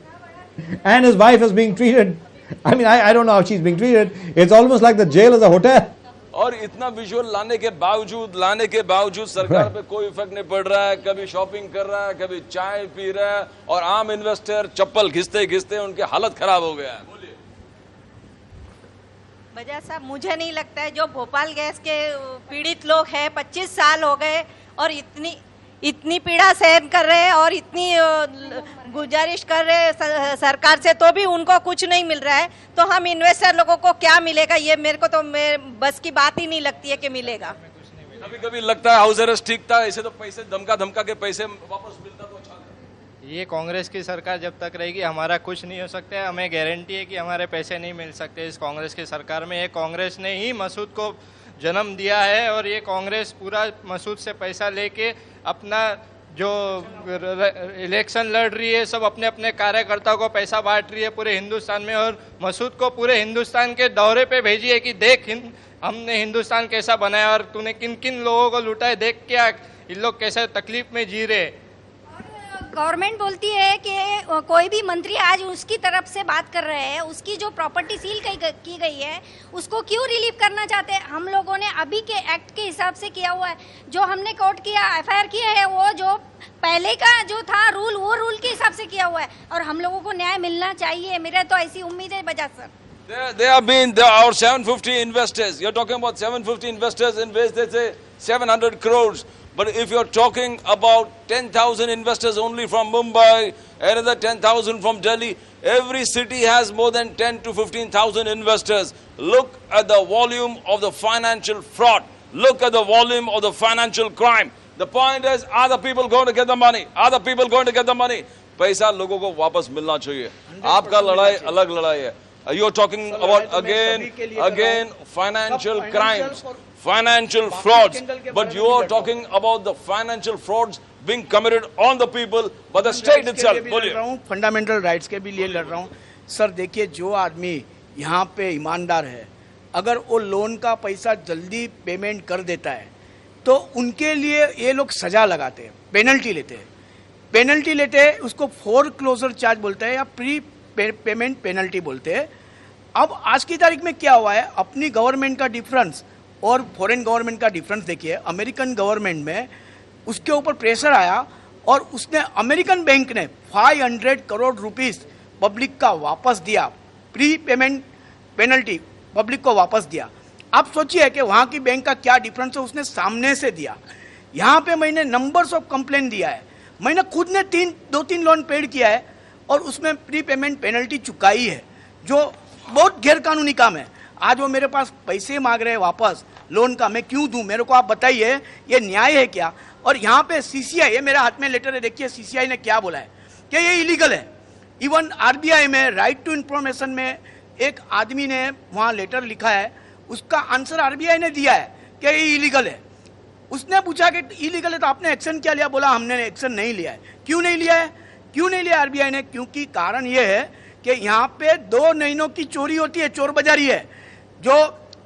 and his wife is being treated. I mean, I don't know how she's being treated. It's almost like the jail is a hotel. और इतना visual लाने के बावजूद सरकार पे कोई effect नहीं पड़ रहा है। कभी शॉपिंग कर रहा है, कभी चाय पी रहा है, और आम इन्वेस्टर चप्पल घिसते उनके हालत खराब हो गया है। बोलिए बजाज साहब, मुझे नहीं लगता है जो भोपाल गैस के पीड़ित लोग हैं, 25 साल हो गए और इतनी पीड़ा सहन कर रहे हैं और इतनी गुजारिश कर रहे हैं सरकार से, तो भी उनको कुछ नहीं मिल रहा है। तो हम इन्वेस्टर लोगों को क्या मिलेगा, ये मेरे को तो बस की बात ही नहीं लगती है कि मिलेगा। कभी कभी लगता है हाउस अरेस्ट ठीक था, ऐसे तो पैसे धमका के पैसे वापस मिलता तो अच्छा था। ये कांग्रेस की सरकार जब तक रहेगी हमारा कुछ नहीं हो सकता है। हमें गारंटी है कि हमारे पैसे नहीं मिल सकते इस कांग्रेस की सरकार में। ये कांग्रेस ने ही मसूद को जन्म दिया है और ये कांग्रेस पूरा मसूद से पैसा लेके अपना जो इलेक्शन लड़ रही है, सब अपने अपने कार्यकर्ताओं को पैसा बांट रही है पूरे हिंदुस्तान में, और मसूद को पूरे हिंदुस्तान के दौरे पे भेजी है कि देख हमने हिंदुस्तान कैसा बनाया और तूने किन किन लोगों को लूटा है, देख क्या इन लोग कैसे तकलीफ में जी रहे। गवर्नमेंट बोलती है कि कोई भी मंत्री आज उसकी तरफ से बात कर रहे हैं, उसकी जो प्रॉपर्टी सील की गई है उसको क्यों रिलीव करना चाहते हैं। हम लोगों ने अभी के एक्ट के हिसाब से किया हुआ है, जो हमने कोर्ट किया FIR किया है वो जो पहले का जो था रूल, वो रूल के हिसाब से किया हुआ है और हम लोगों को न्याय मिलना चाहिए। मेरा तो ऐसी उम्मीद है Bajaj sir. There are 750 investors. You're talking about 750 investors in which they say 700 crores. But if you're talking about 10,000 investors only from Mumbai, another 10,000 from Delhi, every city has more than 10 to 15,000 investors. Look at the volume of the financial fraud. Look at the volume of the financial crime. The point is, are the people going to get the money? Are the people going to get the money? पैसा लोगों को वापस मिलना चाहिए। आपका लड़ाई अलग लड़ाई है। You're talking about again financial crimes, financial frauds, but you are talking about the financial frauds being committed on the people by the state itself. बोलिए। फंडामेंटल राइट्स के भी लिए लड़ रहा हूँ सर। देखिए, जो आदमी यहाँ पे ईमानदार है, अगर वो लोन का पैसा जल्दी पेमेंट कर देता है तो उनके लिए ये लोग सजा लगाते हैं, पेनल्टी लेते हैं। उसको फोरक्लोजर चार्ज बोलते हैं या प्री पेमेंट पेनल्टी बोलते हैं। अब आज की तारीख में क्या हुआ है, अपनी गवर्नमेंट का डिफरेंस और फॉरेन गवर्नमेंट का डिफरेंस देखिए। अमेरिकन गवर्नमेंट में उसके ऊपर प्रेशर आया और उसने अमेरिकन बैंक ने 500 करोड़ रुपीस पब्लिक का वापस दिया, प्री पेमेंट पेनल्टी पब्लिक को वापस दिया। आप सोचिए कि वहाँ की बैंक का क्या डिफरेंस है, उसने सामने से दिया। यहाँ पे मैंने नंबर्स ऑफ कंप्लेन दिया है, मैंने खुद ने 2-3 लोन पेड किया है और उसमें प्री पेमेंट पेनल्टी चुकाई है, जो बहुत गैर कानूनी काम है। आज वो मेरे पास पैसे मांग रहे हैं वापस लोन का, मैं क्यों दूं? मेरे को आप बताइए, ये न्याय है क्या? और यहाँ पे CCI, ये मेरे हाथ में लेटर है, देखिए CCI ने क्या बोला है कि ये इलीगल है। इवन RBI में राइट टू इंफॉर्मेशन में एक आदमी ने वहाँ लेटर लिखा है, उसका आंसर RBI ने दिया है कि ये इलीगल है। उसने पूछा कि इलीगल है तो आपने एक्शन क्या लिया? बोला हमने एक्शन नहीं लिया है। क्यों नहीं लिया RBI ने? क्योंकि कारण ये है कि यहाँ पे 2 नैनों की चोरी होती है, चोर बाजारी है। जो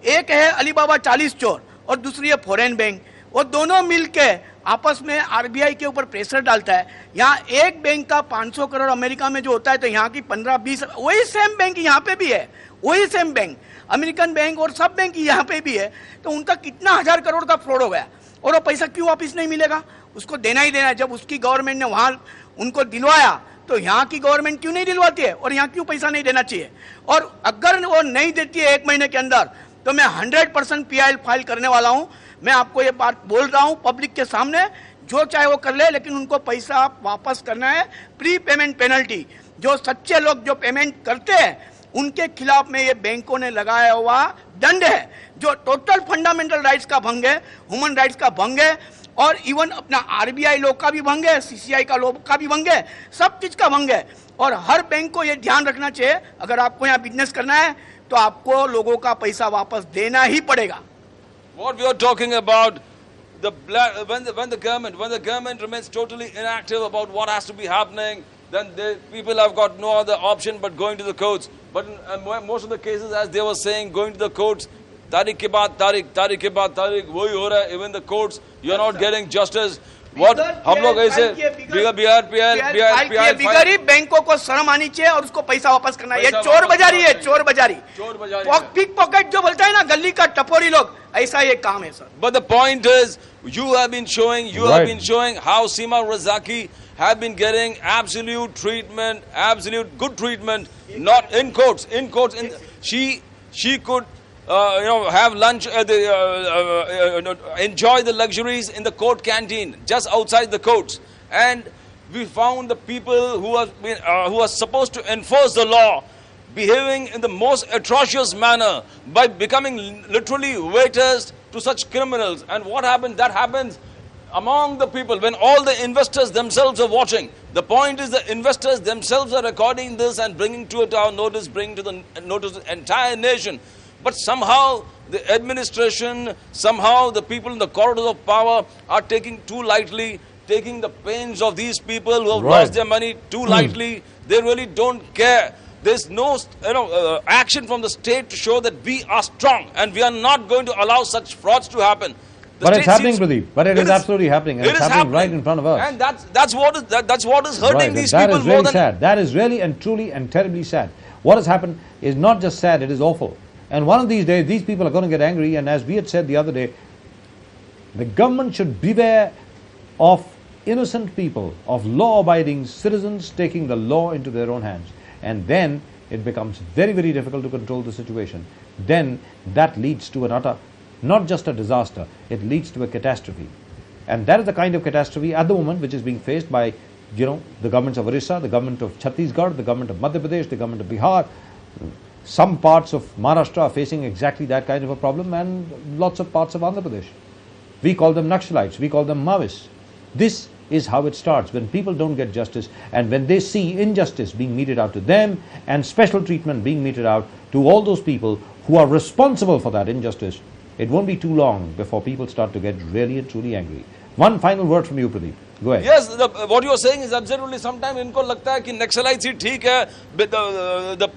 एक है अलीबाबा 40 चोर और दूसरी है फॉरेन बैंक, वो दोनों मिलके आपस में RBI के ऊपर प्रेशर डालता है। यहाँ एक बैंक का 500 करोड़ अमेरिका में जो होता है तो यहाँ की 15-20, वही सेम बैंक यहाँ पे भी है, वही सेम बैंक अमेरिकन बैंक और सब बैंक यहाँ पे भी है। तो उनका कितना 1000 करोड़ का फ्रॉड हो गया और वो पैसा क्यों वापिस नहीं मिलेगा? उसको देना ही देना है। जब उसकी गवर्नमेंट ने वहां उनको दिलवाया तो यहाँ की गवर्नमेंट क्यों नहीं दिलवाती है और यहाँ क्यों पैसा नहीं देना चाहिए? और अगर वो नहीं देती है 1 महीने के अंदर तो मैं 100% PIL फाइल करने वाला हूँ। मैं आपको ये बात बोल रहा हूँ पब्लिक के सामने, जो चाहे वो कर ले, लेकिन उनको पैसा वापस करना है। प्री पेमेंट पेनल्टी, जो सच्चे लोग जो पेमेंट करते हैं उनके खिलाफ में ये बैंकों ने लगाया हुआ दंड है, जो टोटल फंडामेंटल राइट्स का भंग है, ह्यूमन राइट्स का भंग है और इवन अपना RBI लॉ का भी भंग है, CCI का लॉ का भी भंग है, सब चीज का भंग है। और हर बैंक को ये ध्यान रखना चाहिए, अगर आपको यहाँ बिजनेस करना है तो आपको लोगों का पैसा वापस देना ही पड़ेगा। What we are talking about, when the government remains totally inactive about what has to be happening, then people have got no other option but going to the courts. But in most of the cases, as they were saying, going to the courts, तारीख के बाद तारीख वही हो रहा है। Even the courts, you are not getting justice. What हम लोग ऐसे बिगर ही बैंकों को शर्म आनी चाहिए और उसको पैसा वापस करना है। ये चोर बाजारी है, चोर बाजारी पिक पॉकेट जो बोलता है ना, गली का टपोरी लोग, ऐसा ये काम है sir. But the point is, you have been showing how Seema Razaki have been getting absolute treatment, absolute good treatment, not in courts. She could have lunch, enjoy the luxuries in the court canteen, just outside the courts. And we found the people who are supposed to enforce the law behaving in the most atrocious manner by becoming literally waiters to such criminals. And what happened? That happens among the people when all the investors themselves are watching. The point is the investors themselves are recording this and bringing to it our notice, bringing to the notice of the entire nation. But somehow the administration, somehow the people in the corridors of power are taking too lightly, taking the pains of these people who have lost their money too lightly. They really don't care. There's no action from the state to show that we are strong and we are not going to allow such frauds to happen. But it's happening, Pradeep. But it is absolutely happening, and it's happening right in front of us. And that's what is hurting these people more than... That is really sad. That is really and truly and terribly sad. What has happened is not just sad, it is awful. And one of these days, these people are going to get angry, and as we had said the other day, the government should beware of innocent people, of law-abiding citizens taking the law into their own hands. And then it becomes very, very difficult to control the situation. Then that leads to an utter, not just a disaster, it leads to a catastrophe. And that is the kind of catastrophe at the moment which is being faced by, the governments of Orissa, the government of Chhattisgarh, the government of Madhya Pradesh, the government of Bihar. Some parts of Maharashtra are facing exactly that kind of a problem, and lots of parts of Andhra Pradesh. We call them Naxalites, we call them Maoists. This is how it starts, when people don't get justice and when they see injustice being meted out to them and special treatment being meted out to all those people who are responsible for that injustice. It won't be too long before people start to get really and truly angry. One final word from you, Pradeep. Go ahead. Yes, what you are saying is absolutely. Sometimes इनको लगता है कि Naxalites ही ठीक है, the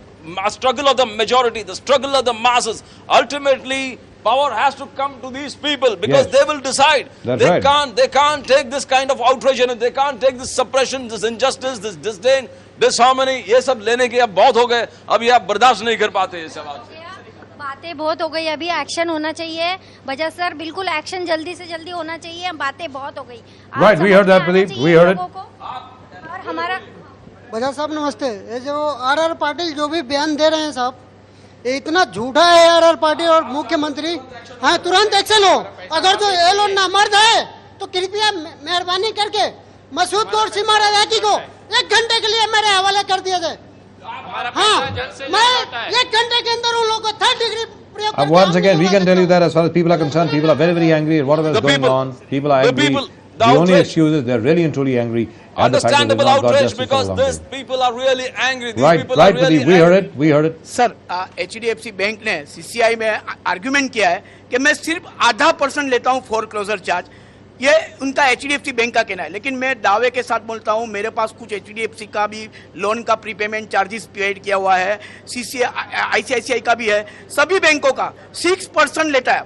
struggle of the majority, the struggle of the masses. Ultimately, power has to come to these people because they will decide. They can't take this kind of outrage and they can't take this suppression, this injustice, this disdain, disharmony. ये सब लेने के अब बहुत हो गए. अब ये आप बर्दाश्त नहीं कर पाते ये सब. बातें बहुत हो गई, अभी एक्शन होना चाहिए. बजाज सर, बिल्कुल एक्शन जल्दी से जल्दी होना चाहिए. बातें बहुत हो गई. Right, we heard that, Pradeep. We heard it. और हमारा बजाज साहब नमस्ते. ये जो आर पाटिल जो भी बयान दे रहे हैं साहब, ये इतना झूठा है. आर पाटिल और मुख्यमंत्री, हाँ तुरंत एक्शन हो. अगर जो ये लोग नामर्द है तो कृपया मेहरबानी करके मसूद और सीमा रजाकी को 1 घंटे के लिए मेरे हवाले कर दिया जाए. हाँ, मैं 1 घंटे के अंदर उन लोगों को 3rd डिग्री प्रयोग. Once again, we can tell you that as far as people are concerned, people are very, very angry at whatever is going on. People are angry. The only excuse is they're really and truly angry. Understandable outrage because these people are really angry. Right, Pradeep, we heard it. Sir, HDFC bank ने CCI में argument किया है कि मैं सिर्फ आधा % लेता हूँ फोरक्लोजर चार्ज. ये उनका HDFC बैंक का कहना है, लेकिन मैं दावे के साथ बोलता हूँ मेरे पास कुछ HDFC का भी लोन का प्रीपेमेंट चार्जेस पेड किया हुआ है, ICICI का भी है. सभी बैंकों का 6% लेता है.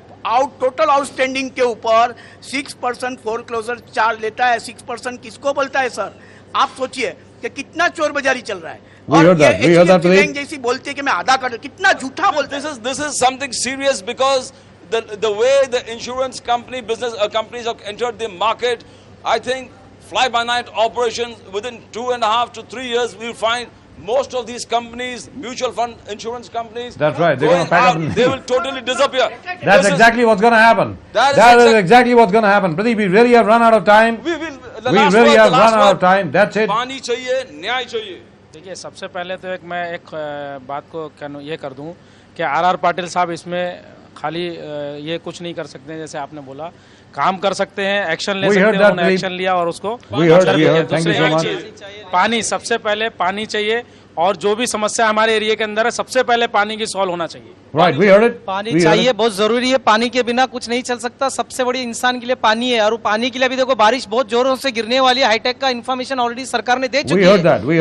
टोटल आउटस्टैंडिंग के ऊपर 6% फोरक्लोजर चार्ज लेता है. 6% किसको बोलता है सर? आप सोचिए कि कितना चोर बाजारी चल रहा है. और ये HDFC बैंक जैसी बोलती है कि मैं आधा कर, कितना झूठा बोलते हैं. This is something serious because the way the insurance company companies have entered the market, I think fly-by-night operations within 2.5 to 3 years we'll find most of these companies, mutual fund insurance companies. That's right. They're going to pack up. They will totally disappear. That's exactly what's going to happen. That is exactly what's going to happen. Pradeep, we really have run out of time. We really have run out of time. That's it. पानी चाहिए, न्याय चाहिए. देखिए, सबसे पहले तो मैं एक बात को ये कर दूं कि आर पाटिल साहब इसमें खाली ये कुछ नहीं कर सकते हैं, जैसे आपने बोला काम कर सकते हैं, एक्शन ले सकते हैं. उन्होंने एक्शन लिया और उसको पानी, सबसे पहले पानी चाहिए और जो भी समस्या हमारे एरिया के अंदर है सबसे पहले पानी की सॉल्व होना चाहिए. पानी चाहिए, बहुत जरूरी है. पानी के बिना कुछ नहीं चल सकता. सबसे बड़ी इंसान के लिए पानी है और पानी के लिए भी देखो बारिश बहुत जोरों से गिरने वाली है. हाईटेक का इन्फॉर्मेशन ऑलरेडी सरकार ने दे चुकी है,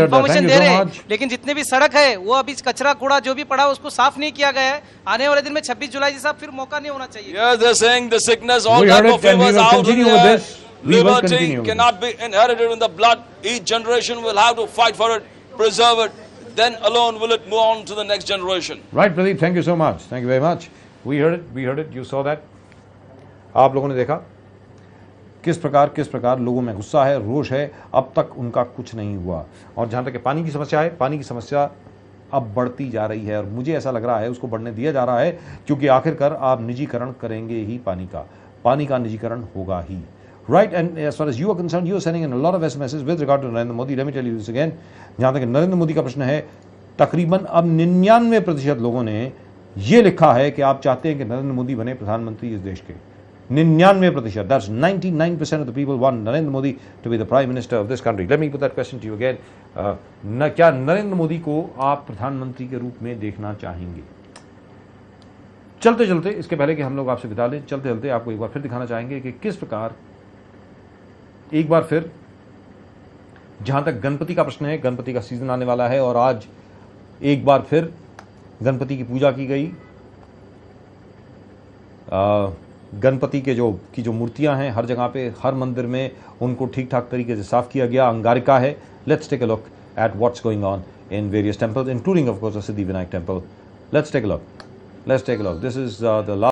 इन्फॉर्मेशन दे रहे हैं. लेकिन जितने भी सड़क है वो अभी कचरा कूड़ा जो भी पड़ा उसको साफ नहीं किया गया है. आने वाले दिन में 26 जुलाई जैसा फिर मौका नहीं होना चाहिए. Liberty cannot be inherited in the blood. Each generation will have to fight for it, preserve it. Then alone will it move on to the next generation. Right, Pradeep. Thank you so much. Thank you very much. We heard it. You saw that. आप लोगों ने देखा किस प्रकार लोगों में गुस्सा है, रोष है. अब तक उनका कुछ नहीं हुआ. और जहाँ तक पानी की समस्या है, पानी की समस्या अब बढ़ती जा रही है और मुझे ऐसा लग रहा है उसको बढ़ने दिया जा रहा है क्योंकि आखिरकार आप निजीकरण करेंगे ही पानी का निजीकरण होगा ही. Right, and as far as you are concerned, you are sending in a lot of SMSs with regard to Narendra Modi. Let me tell you this again. जहाँ तक नरेंद्र मोदी का प्रश्न है, तकरीबन अब 99% लोगों ने ये लिखा है कि आप चाहते हैं कि नरेंद्र मोदी बने प्रधानमंत्री इस देश के. 99%. That's 99% of the people want Narendra Modi to be the Prime Minister of this country. Let me put that question to you again. क्या नरेंद्र मोदी को आप प्रधानमंत्री के रूप में देखना चाहेंगे? चलते चलते, इसके पहले कि हम लोग आपसे विदा लें, चलते चलते आपको एक बार फिर दिखाना चाहेंगे कि किस प्रकार एक बार फिर जहां तक गणपति का प्रश्न है, गणपति का सीजन आने वाला है और आज एक बार फिर गणपति की पूजा की गई. गणपति के जो मूर्तियां हैं हर जगह पे, हर मंदिर में उनको ठीक ठाक तरीके से साफ किया गया. अंगारिका है. Let's take a look at what's going on in various temples including of course the Siddhi Vinayak temple. Let's take a look. This is the last